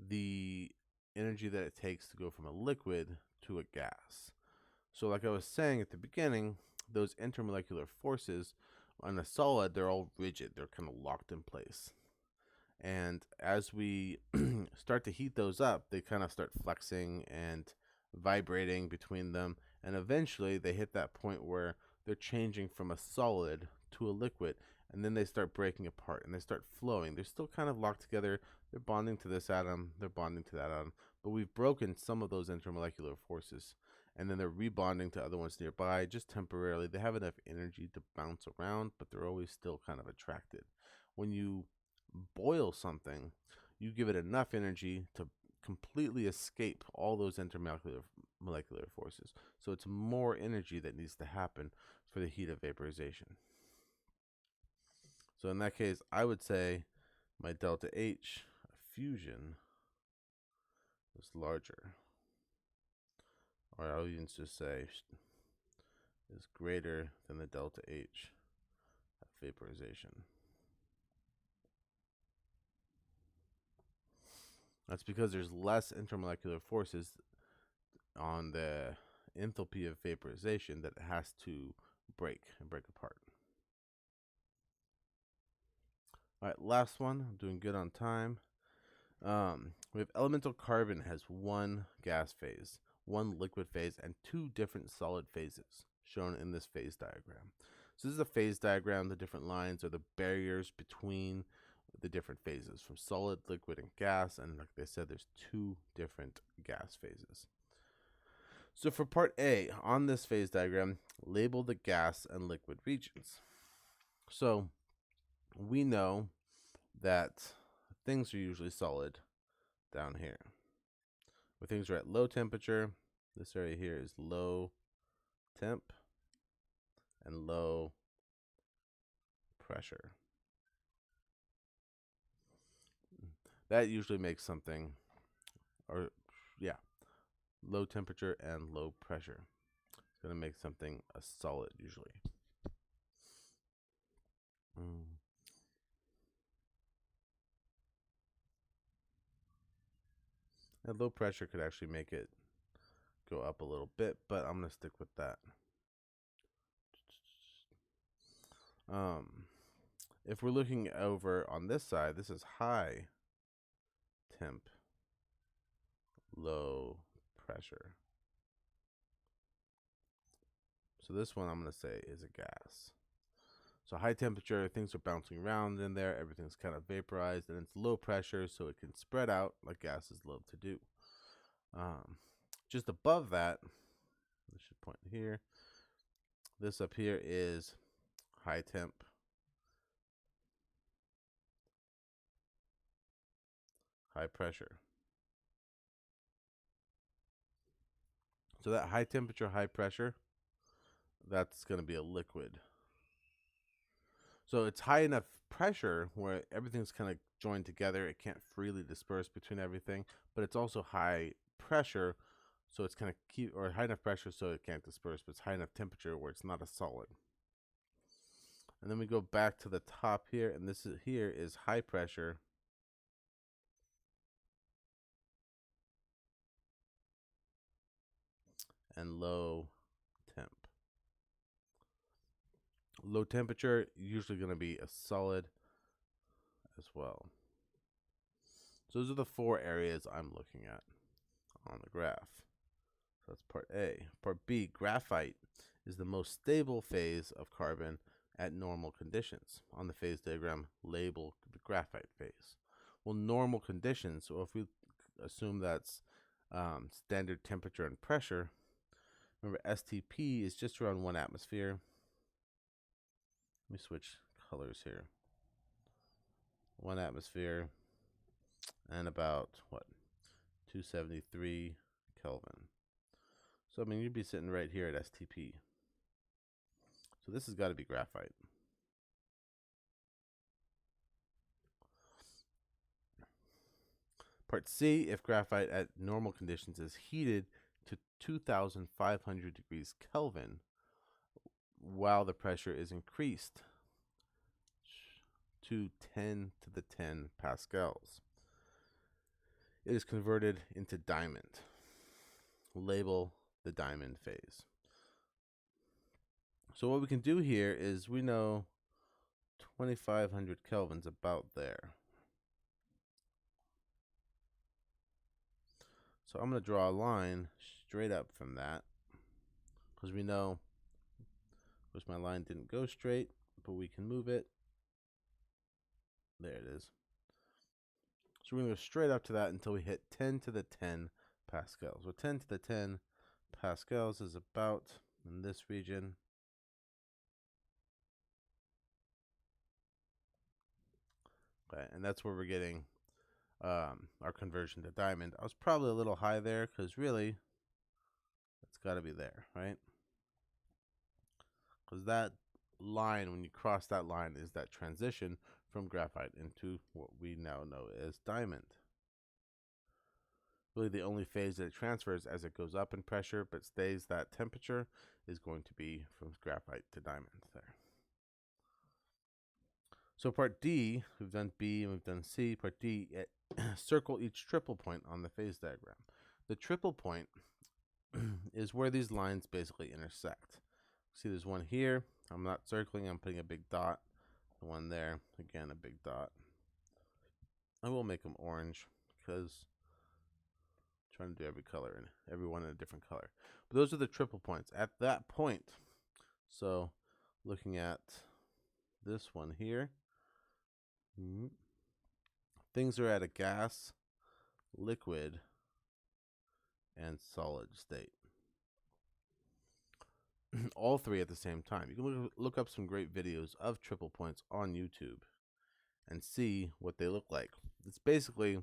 the energy that it takes to go from a liquid to a gas. So like I was saying at the beginning, those intermolecular forces on a solid, they're all rigid. They're kind of locked in place. And as we start to heat those up, they kind of start flexing and vibrating between them. And eventually they hit that point where they're changing from a solid to a liquid. And then they start breaking apart and they start flowing. They're still kind of locked together. They're bonding to this atom. They're bonding to that atom. But we've broken some of those intermolecular forces. And then they're rebonding to other ones nearby just temporarily. They have enough energy to bounce around, but they're always still kind of attracted. When you boil something, you give it enough energy to completely escape all those intermolecular forces. So it's more energy that needs to happen for the heat of vaporization. So in that case, I would say my delta H fusion is larger. Or I'll even just say is greater than the delta H of vaporization. That's because there's less intermolecular forces on the enthalpy of vaporization that it has to break apart. All right, last one. I'm doing good on time. We have elemental carbon has one gas phase, one liquid phase, and 2 different solid phases shown in this phase diagram. So this is a phase diagram. The different lines are the barriers between the different phases from solid, liquid, and gas. And like I said, there's 2 different gas phases. So for part A, on this phase diagram, label the gas and liquid regions. So we know that things are usually solid down here. Where things are at low temperature, this area here is low temp and low pressure. That usually makes something, low temperature and low pressure. It's going to make something a solid usually. And low pressure could actually make it go up a little bit, but I'm going to stick with that. If we're looking over on this side, this is high temp, low pressure. So this one I'm going to say is a gas. So high temperature, things are bouncing around in there, everything's kind of vaporized, and it's low pressure, so it can spread out like gases love to do. Just above that, I should point here, this up here is high temp, high pressure. So that high temperature, high pressure, that's going to be a liquid. So it's high enough pressure where everything's kind of joined together. It can't freely disperse between everything, but it's also high pressure, so it's kind of or high enough pressure so it can't disperse, but it's high enough temperature where it's not a solid. And then we go back to the top here, and this here is high pressure. And low temp. Low temperature, usually going to be a solid as well. So those are the 4 areas I'm looking at on the graph. So that's part A. Part B, graphite is the most stable phase of carbon at normal conditions. On the phase diagram, label the graphite phase. Well, normal conditions, so if we assume that's standard temperature and pressure, remember STP is just around 1 atmosphere. Let me switch colors here. 1 atmosphere and about, what, 273 Kelvin. So, I mean, you'd be sitting right here at STP. So this has got to be graphite. Part C, if graphite at normal conditions is heated to 2,500 degrees Kelvin while the pressure is increased to 10 to the 10 pascals, it is converted into diamond. Label the diamond phase. So what we can do here is we know 2,500 Kelvin's about there. So I'm going to draw a line straight up from that, because we know, of course, my line didn't go straight, but we can move it. There it is. So we're going to go straight up to that until we hit 10 to the 10 pascals. So 10 to the 10 pascals is about in this region. Okay, and that's where we're getting our conversion to diamond. I was probably a little high there because really it's got to be there, right? Because that line, when you cross that line, is that transition from graphite into what we now know as diamond. Really the only phase that it transfers as it goes up in pressure but stays that temperature is going to be from graphite to diamond there. So part D, we've done B and we've done C. Part D, circle each triple point on the phase diagram. The triple point is where these lines basically intersect. See, there's one here. I'm not circling. I'm putting a big dot. The one there, again, a big dot. I will make them orange because I'm trying to do every color and every one in a different color. But those are the triple points. At that point, so looking at this one here, things are at a gas, liquid, and solid state. All 3 at the same time. You can look up some great videos of triple points on YouTube and see what they look like. It's basically,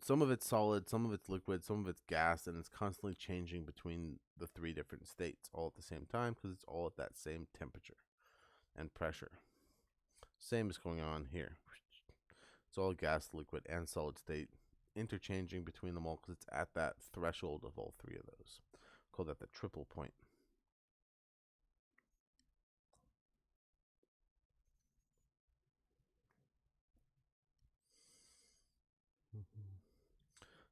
some of it's solid, some of it's liquid, some of it's gas, and it's constantly changing between the 3 different states all at the same time because it's all at that same temperature and pressure. Same is going on here. It's all gas, liquid, and solid state interchanging between them all because it's at that threshold of all 3 of those. Call that the triple point.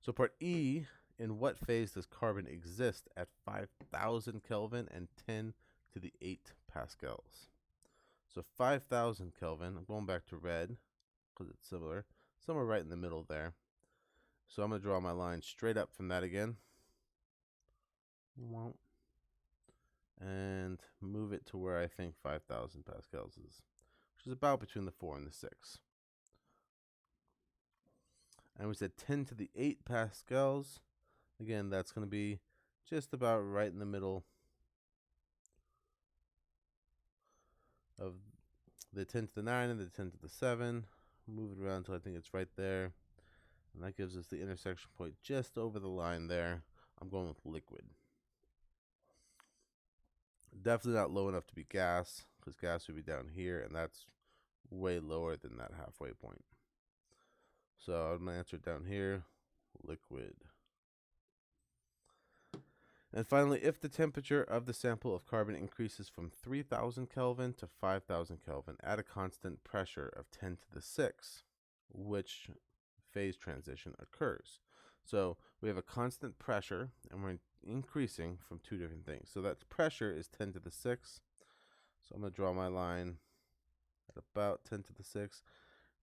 So part E, in what phase does carbon exist at 5,000 Kelvin and 10 to the 8 pascals? So 5,000 Kelvin, I'm going back to red because it's similar, somewhere right in the middle there. So I'm going to draw my line straight up from that again. And move it to where I think 5,000 pascals is, which is about between the 4 and the 6. And we said 10 to the 8 pascals. Again, that's going to be just about right in the middle of the 10 to the 9 and the 10 to the 7. Move it around until I think it's right there. And that gives us the intersection point just over the line there. I'm going with liquid. Definitely not low enough to be gas, because gas would be down here, and that's way lower than that halfway point. So I'm going to answer down here, liquid. And finally, if the temperature of the sample of carbon increases from 3000 Kelvin to 5000 Kelvin at a constant pressure of 10 to the 6, which phase transition occurs? So we have a constant pressure, and we're increasing from two different things. So that pressure is 10 to the 6. So I'm going to draw my line at about 10 to the 6.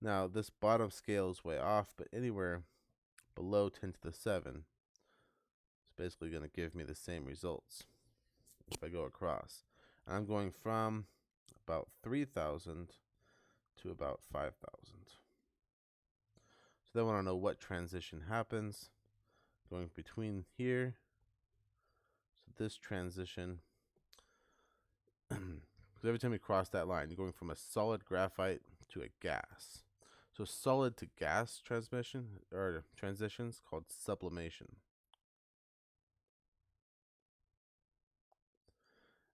Now, this bottom scale is way off, but anywhere below 10 to the 7 is basically going to give me the same results if I go across. And I'm going from about 3,000 to about 5,000. So then I want to know what transition happens going between here. So this transition, because every time you cross that line, you're going from a solid graphite to a gas. So solid to gas transmission or transitions called sublimation.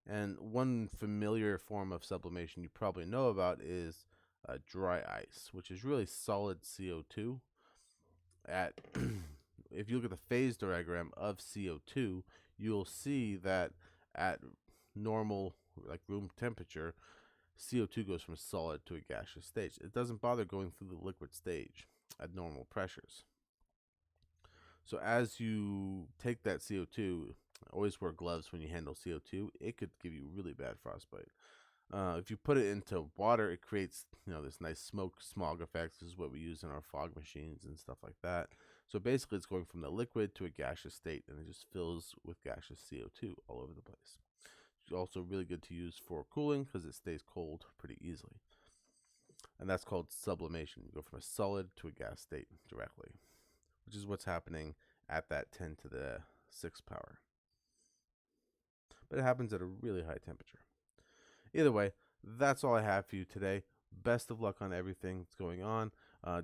And one familiar form of sublimation you probably know about is dry ice, which is really solid CO2. If you look at the phase diagram of CO2, you'll see that at normal, like room temperature, CO2 goes from solid to a gaseous stage. It doesn't bother going through the liquid stage at normal pressures. So as you take that CO2, always wear gloves when you handle CO2. It could give you really bad frostbite. If you put it into water, it creates this nice smoke smog effect. This is what we use in our fog machines and stuff like that. So basically, it's going from the liquid to a gaseous state, and it just fills with gaseous CO2 all over the place. It's also really good to use for cooling because it stays cold pretty easily. And that's called sublimation. You go from a solid to a gas state directly, which is what's happening at that 10 to the 6 power. But it happens at a really high temperature. Either way, that's all I have for you today. Best of luck on everything that's going on.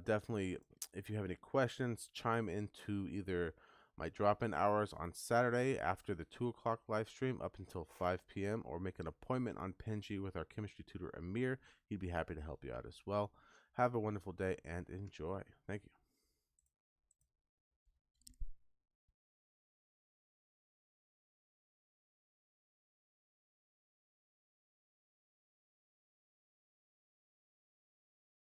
Definitely, if you have any questions, chime into either my drop-in hours on Saturday after the 2 o'clock live stream up until 5 p.m. or make an appointment on Penji with our chemistry tutor, Amir. He'd be happy to help you out as well. Have a wonderful day and enjoy. Thank you.